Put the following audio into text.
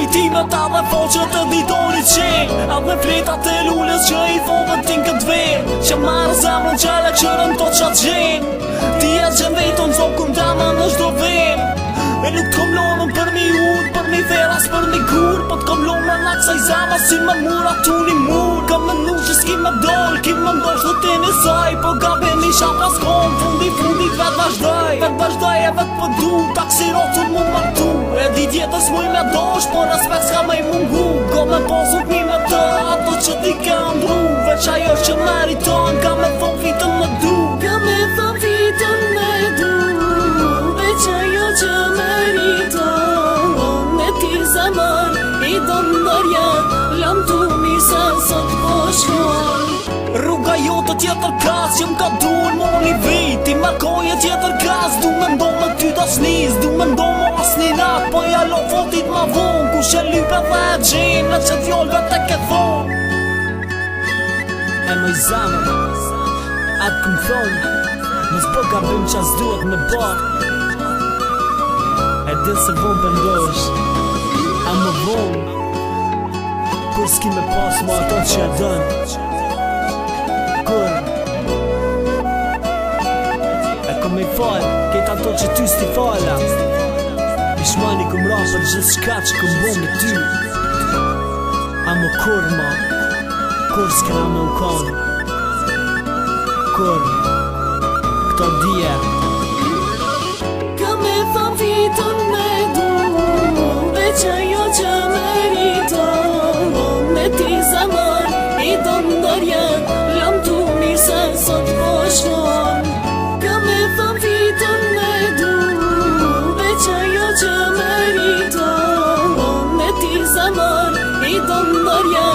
Kujtimet edhe foqët e ditoni qenë Edhe fletat e lullës që i thonën t'in këtë verë Që marrë zemrën qele qërën to qatë gjenë Ti e që vetën zokun t'ama në shdo verë E nuk t'kom lonën për mi unë, për mi veras, për mi kur Po t'kom lonën në kësaj zema si me mura tu një mur Kam menu që s'ki me dollë, ki me ndosh dhe ti një saj Po gabe një shapra s'kom, fundi vet vazhdoj Vet vazhdoj e vet pëdu, taksirotun mu martu E di tjetës muj me dosh, po respekt s'ka me i mungu Go me posut mi me të, ato që ti ke ndru Veç ajo që meriton, ka me thon vitën me du Ka me thon vitën me du Veç ajo që meriton E ti zemër i do ndërja Lam tu mirë se sot po shkon Rruga jote tjetër kas që m'ka duen mo një vit Ti markoje tjetër kas du me ndo me ty do sniz Du me ndo mo as një nat Po ja lo fotit ma von Ku she lype dhe e gjen Në që t'jollve te ke thon E moj zamër Atë këm thonë Mës bë gabim qas duhet me bë E din se von pëndosh A më von Kur s'ki me pas ma ato që e dën Kur E kom i fal Kejt ato që ty s'ti fala Ishmani këm ra për gjithë shka që këm bo me ty A më kur ma Kur s'kena me u kon Kur Këto dhije Ka me thon vitën me du Veç ajo që meriton E ti zemër i do ndërja Lam tu mirë se sot po shkon Ka me thon vitën me du Veç ajo që meriton E ti zemër i do ndërja